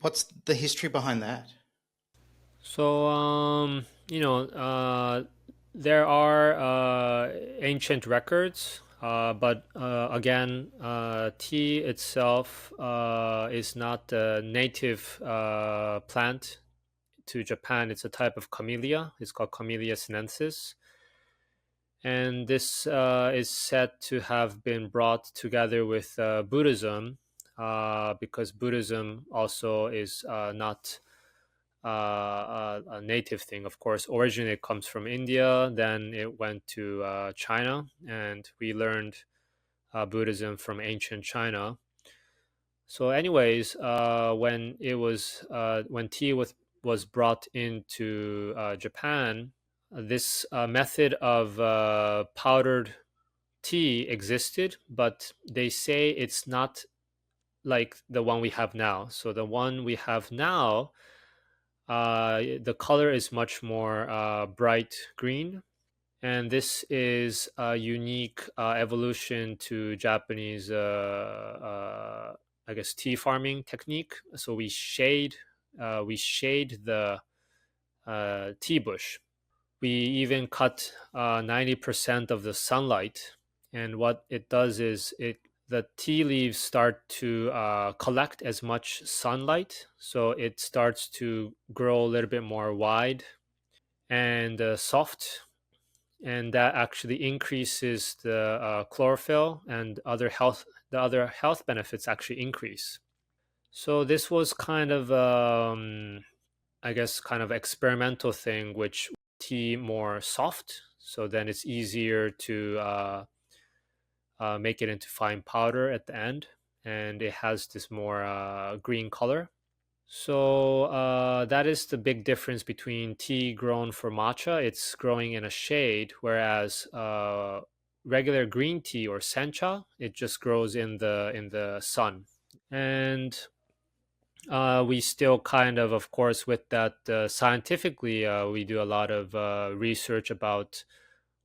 What's the history behind that? So, there are ancient records, but again, tea itself is not a native plant to Japan. It's a type of camellia. It's called Camellia sinensis. And this is said to have been brought together with Buddhism, because Buddhism also is not a native thing. Of course, originally it comes from India, then it went to China, and we learned Buddhism from ancient China. So, anyways, when tea was brought into Japan, this method of powdered tea existed, but they say it's not like the one we have now. So the one we have now, the color is much more bright green, and this is a unique evolution to Japanese, I guess, tea farming technique. So we shade the tea bush. We even cut 90% of the sunlight, and what it does is the tea leaves start to collect as much sunlight, so it starts to grow a little bit more wide and soft, and that actually increases the chlorophyll, and the other health benefits actually increase. So this was kind of I guess kind of experimental thing, which tea more soft, so then it's easier to make it into fine powder at the end, and it has this more green color. So that is the big difference between tea grown for matcha. It's growing in a shade, whereas regular green tea or sencha, it just grows in the sun. And We still of course, with that scientifically, we do a lot of research about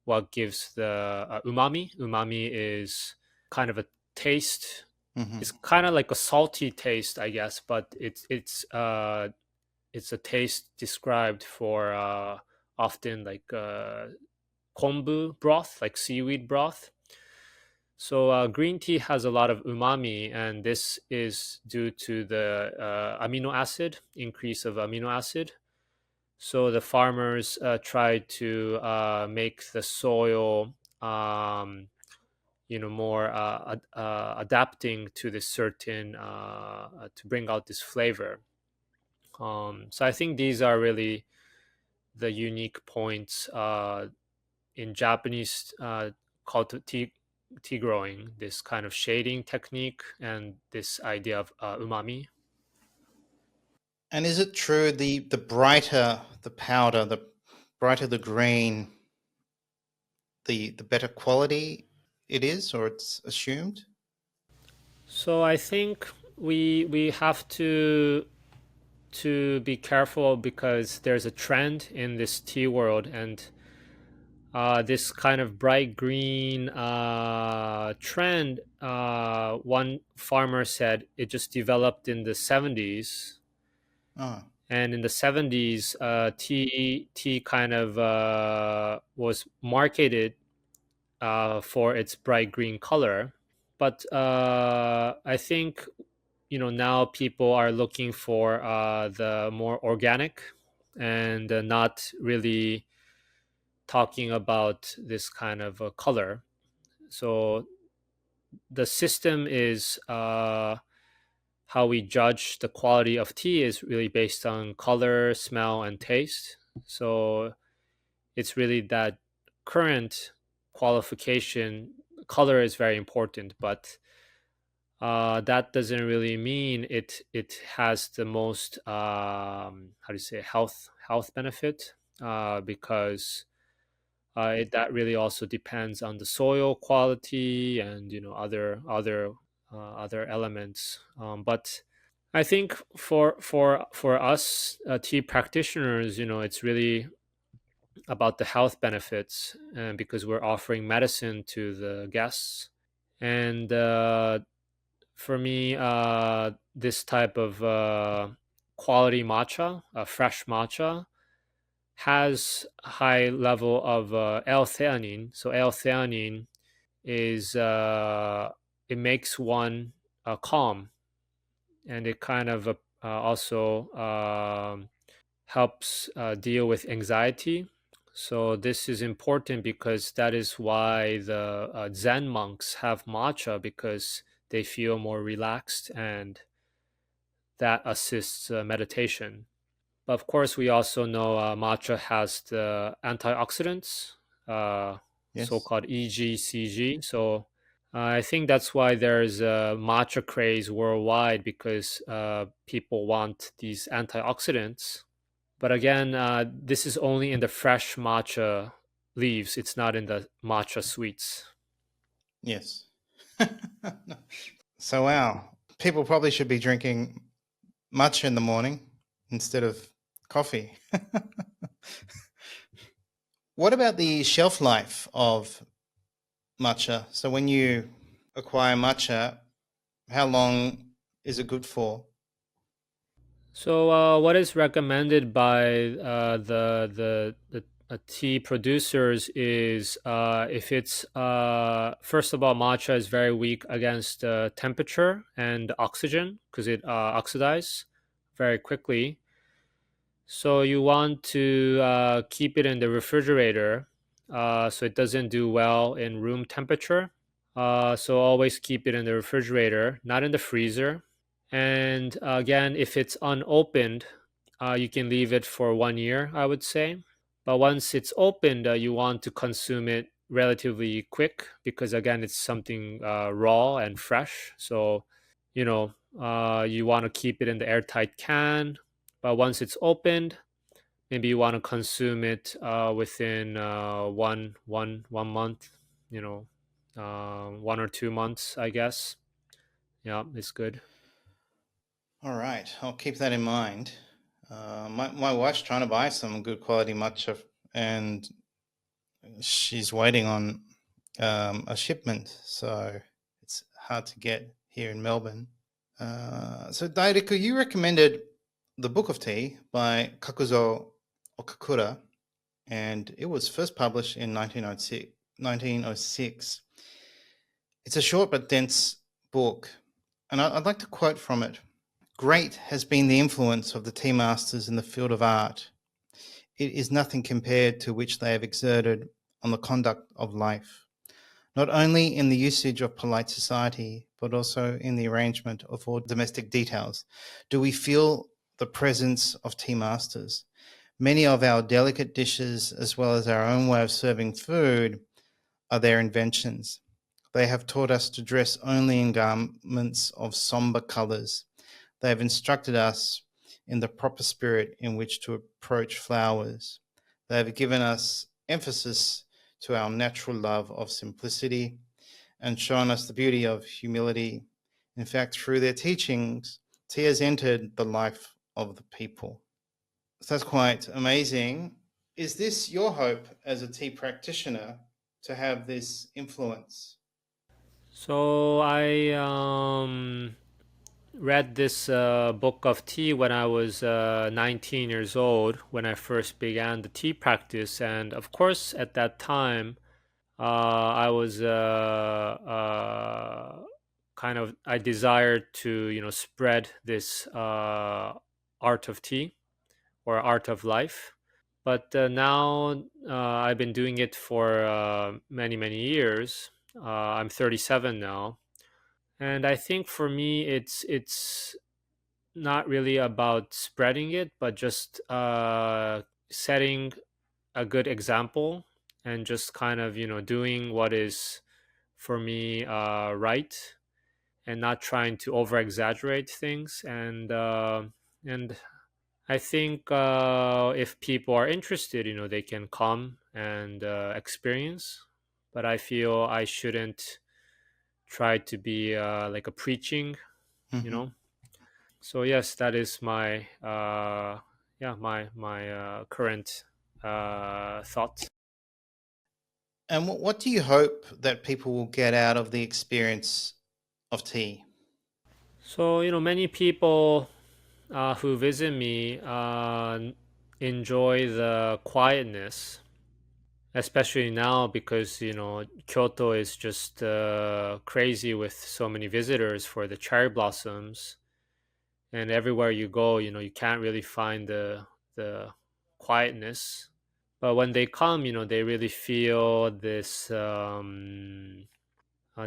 what gives the umami. Umami is kind of a taste. It's Hmm. kind of like a salty taste, I guess, but it's a taste described for often like kombu broth, like seaweed broth. So green tea has a lot of umami, and this is due to the amino acid increase of amino acid. So the farmers try to make the soil, more adapting to this certain to bring out this flavor. So I think these are really the unique points in Japanese tea growing, this kind of shading technique and this idea of umami. And is it true the brighter the powder, the brighter the green, the better quality it is, or it's assumed? So I think we have to be careful because there's a trend in this tea world, and this kind of bright green trend. One farmer said it just developed in the 70s, Oh, and in the 70s, tea kind of was marketed for its bright green color. But I think now people are looking for the more organic, and not really talking about this kind of color. So the system is how we judge the quality of tea is really based on color, smell, and taste. So it's really that current qualification. Color is very important, but that doesn't really mean it has the most how do you say, health benefit, because that really also depends on the soil quality and other elements. But I think for us tea practitioners, it's really about the health benefits, because we're offering medicine to the guests. And for me, this type of quality matcha, fresh matcha, has a high level of L-theanine. So L-theanine is it makes one calm, and it kind of also helps deal with anxiety. So this is important because that is why the Zen monks have matcha, because they feel more relaxed, and that assists meditation. But of course, we also know matcha has the antioxidants, uh, yes. so-called EGCG. So I think that's why there's a matcha craze worldwide, because people want these antioxidants. But again, this is only in the fresh matcha leaves. It's not in the matcha sweets. Yes. So, wow. People probably should be drinking much in the morning instead of coffee. What about the shelf life of matcha? So, when you acquire matcha, how long is it good for? So, what is recommended by the tea producers is, if it's first of all, matcha is very weak against temperature and oxygen, because it oxidizes very quickly. So you want to keep it in the refrigerator, so it doesn't do well in room temperature. So always keep it in the refrigerator, not in the freezer. And again, if it's unopened, you can leave it for 1 year, I would say. But once it's opened, you want to consume it relatively quick, because again, it's something raw and fresh. So, you want to keep it in the airtight can. But once it's opened, maybe you want to consume it within one month, 1 or 2 months, I guess. Yeah, it's good. All right, I'll keep that in mind. My wife's trying to buy some good quality matcha, and she's waiting on a shipment, so it's hard to get here in Melbourne. So, Dairiku, you recommended The Book of Tea by Kakuzo Okakura, and it was first published in 1906. It's a short but dense book, and I'd like to quote from it. Great has been the influence of the tea masters in the field of art. It is nothing compared to which they have exerted on the conduct of life, not only in the usage of polite society, but also in the arrangement of all domestic details. Do we feel the presence of tea masters? Many of our delicate dishes, as well as our own way of serving food, are their inventions. They have taught us to dress only in garments of somber colours. They have instructed us in the proper spirit in which to approach flowers. They have given us emphasis to our natural love of simplicity and shown us the beauty of humility. In fact, through their teachings, tea has entered the life of the people. So that's quite amazing. Is this your hope as a tea practitioner to have this influence? So I read this book of tea when I was 19 years old, when I first began the tea practice. And of course, at that time, I was I desired to, spread this art of tea or art of life. But now I've been doing it for many, many years. I'm 37 now. And I think for me, it's not really about spreading it, but just setting a good example and just kind of doing what is for me right, and not trying to over exaggerate things. And I think if people are interested, they can come and experience. But I feel I shouldn't try to be like a preaching, you Mm-hmm. know. So yes, that is my my current thought. And what do you hope that people will get out of the experience of tea? So many people who visit me enjoy the quietness, especially now because Kyoto is just crazy with so many visitors for the cherry blossoms, and everywhere you go, you can't really find the quietness. But when they come, they really feel this.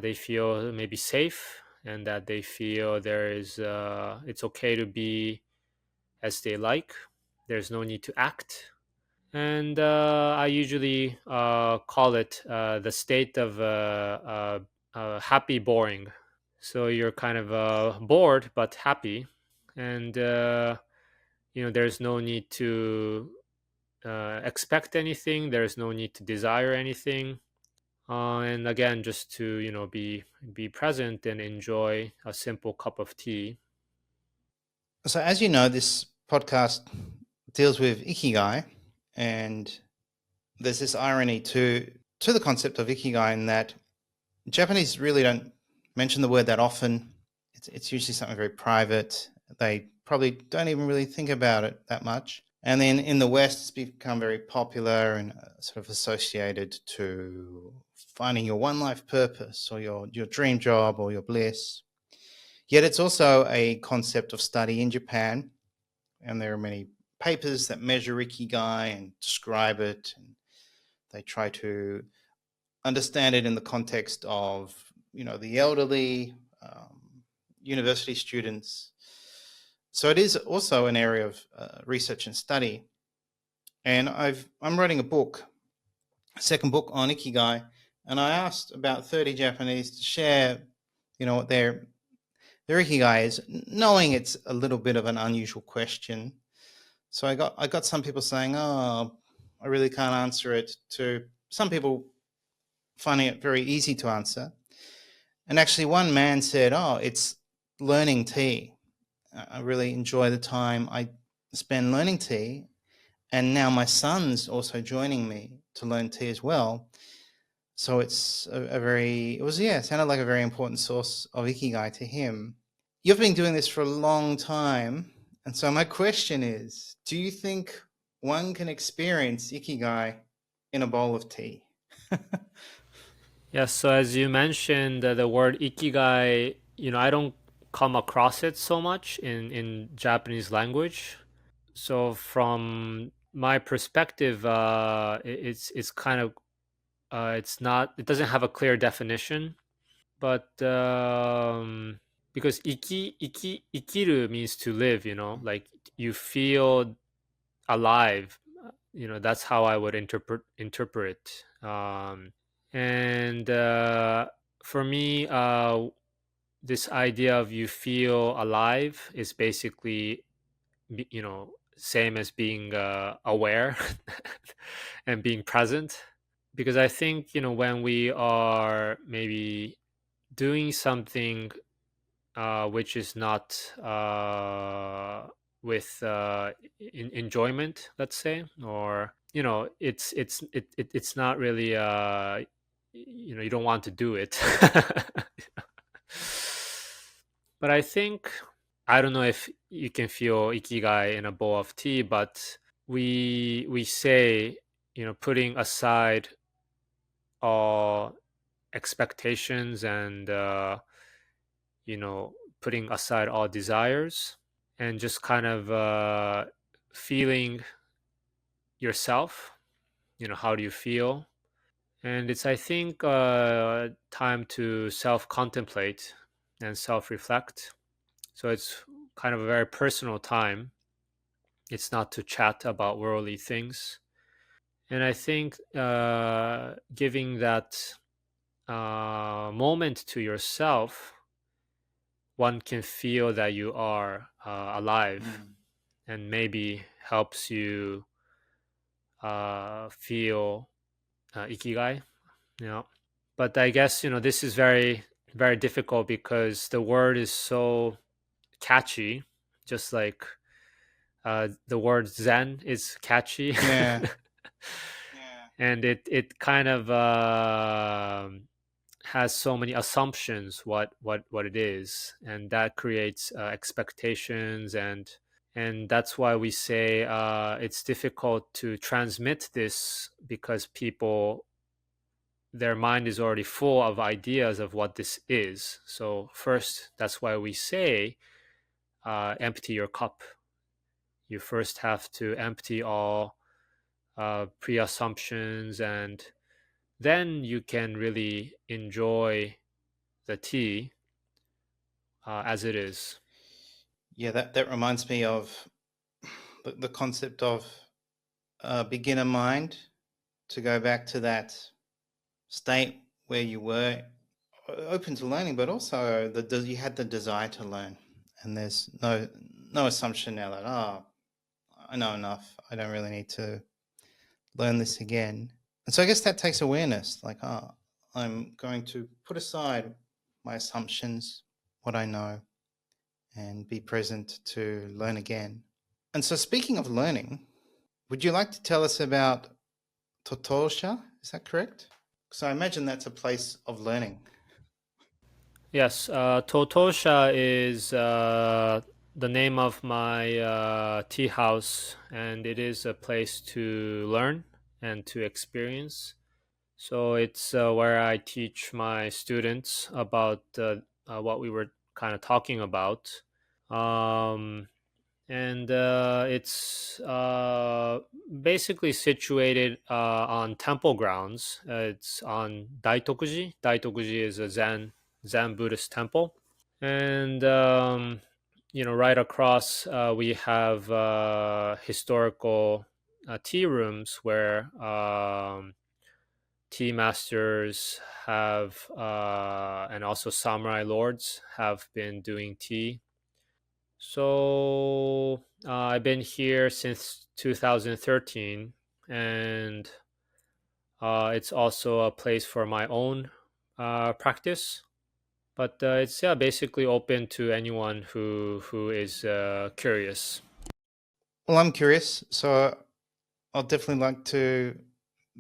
They feel maybe safe, and that they feel there is. It's okay to be as they like. There's no need to act. And I usually call it the state of happy boring. So you're kind of bored but happy, and there's no need to expect anything. There's no need to desire anything. And again, just to be present and enjoy a simple cup of tea. So, as you know, this podcast deals with ikigai, and there's this irony to the concept of ikigai in that Japanese really don't mention the word that often. It's usually something very private. They probably don't even really think about it that much. And then in the West, it's become very popular and sort of associated to finding your one life purpose or your dream job or your bliss. Yet it's also a concept of study in Japan, and there are many papers that measure ikigai and describe it, and they try to understand it in the context of the elderly, university students. So it is also an area of research and study. And I'm writing a second book on ikigai, and I asked about 30 Japanese to share, what their ikigai is, knowing it's a little bit of an unusual question. So I got some people saying, "Oh, I really can't answer it," to some people finding it very easy to answer. And actually, one man said, "Oh, it's learning tea." I really enjoy the time I spend learning tea, and now my son's also joining me to learn tea as well. So it's it sounded like a very important source of ikigai to him. You've been doing this for a long time, and so my question is, do you think one can experience ikigai in a bowl of tea? Yes, so as you mentioned, the word ikigai, I don't come across it so much in Japanese language. So from my perspective, it's kind of it's not it doesn't have a clear definition, but because ikiru means to live, like you feel alive. That's how I would interpret. And for me, this idea of you feel alive is basically, same as being aware and being present. Because I think, when we are maybe doing something which is not with enjoyment, let's say, or it's not really you don't want to do it. But I think, I don't know if you can feel ikigai in a bowl of tea, but we say, putting aside all expectations and you know putting aside all desires and just kind of feeling yourself. How do you feel? And it's, I think, time to self contemplate and self reflect. So it's kind of a very personal time. It's not to chat about worldly things. And I think giving that moment to yourself, one can feel that you are alive, and maybe helps you feel ikigai. You know, but I guess this is very very difficult because the word is so catchy, just like the word Zen is catchy. Yeah. And it kind of has so many assumptions what it is, and that creates expectations, and that's why we say it's difficult to transmit this, because people, their mind is already full of ideas of what this is. So first, that's why we say empty your cup. You first have to empty all pre-assumptions, and then you can really enjoy the tea as it is. Yeah, that reminds me of the concept of beginner mind, to go back to that state where you were open to learning, but also you had the desire to learn, and there's no assumption now that I know enough. I don't really need to learn this again. And so I guess that takes awareness, like I'm going to put aside my assumptions, what I know, and be present to learn again. And so, speaking of learning, would you like to tell us about Totosha? Is that correct? So I imagine that's a place of learning. Yes, Totosha is the name of my tea house, and it is a place to learn and to experience. So it's where I teach my students about what we were kind of talking about. Um, and it's basically situated on temple grounds. It's on Daitokuji. Daitokuji is a Zen Buddhist temple, and right across we have historical tea rooms where tea masters have and also samurai lords have been doing tea. So I've been here since 2013, and it's also a place for my own practice. But it's basically open to anyone who is curious. Well, I'm curious, so I'll definitely like to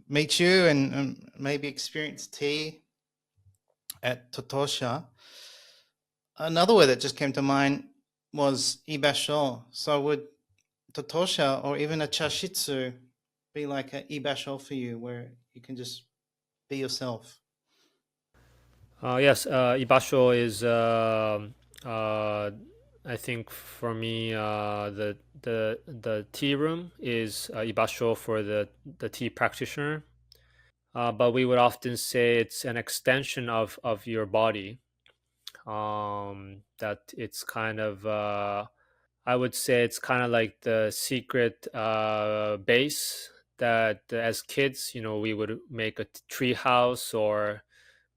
meet you and maybe experience tea at Totosha. Another word that just came to mind was ibasho. So would Totosha or even a chashitsu be like an ibasho for you, where you can just be yourself? Yes, ibasho is. I think for me, the tea room is ibasho for the tea practitioner. But we would often say it's an extension of your body. That it's kind of. I would say it's kind of like the secret base that as kids, we would make a tree house or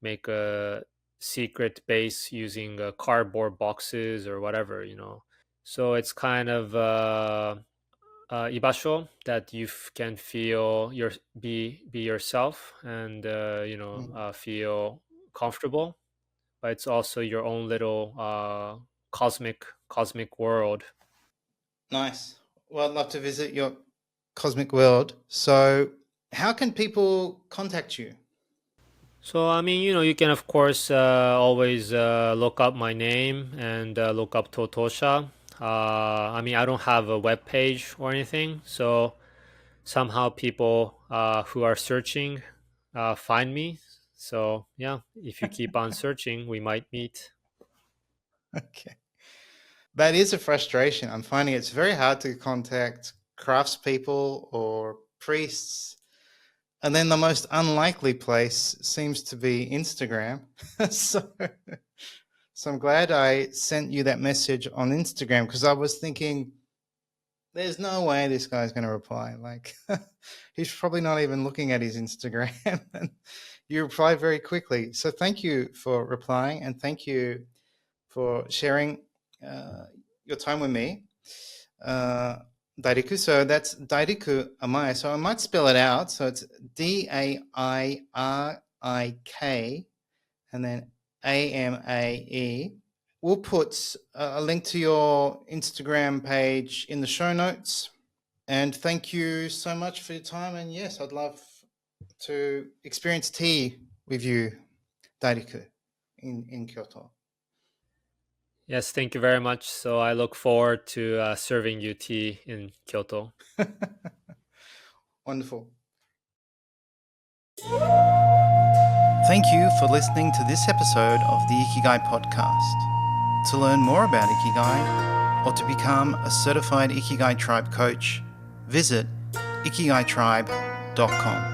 make a secret base using cardboard boxes or whatever. So it's kind of ibasho that you can feel be yourself and feel comfortable, but it's also your own little cosmic world. Nice. Well, I'd love to visit your cosmic world. So, how can people contact you? So I mean, you can of course always look up my name and look up Totosha. I mean, I don't have a web page or anything, so somehow people who are searching find me. So yeah, if you keep on searching, we might meet. Okay. That is a frustration. I'm finding it's very hard to contact craftspeople or priests. And then the most unlikely place seems to be Instagram. so, so I'm glad I sent you that message on Instagram, because I was thinking, there's no way this guy's going to reply. Like, he's probably not even looking at his Instagram. And you replied very quickly. So thank you for replying, and thank you for sharing your time with me. Dairiku. So that's Dairiku Amae. So I might spell it out. So it's Dairik and then Amae. We'll put a link to your Instagram page in the show notes. And thank you so much for your time. And yes, I'd love to experience tea with you, Dairiku, in Kyoto. Yes, thank you very much. So I look forward to serving you tea in Kyoto. Wonderful. Thank you for listening to this episode of the Ikigai Podcast. To learn more about Ikigai or to become a certified Ikigai Tribe coach, visit ikigaitribe.com.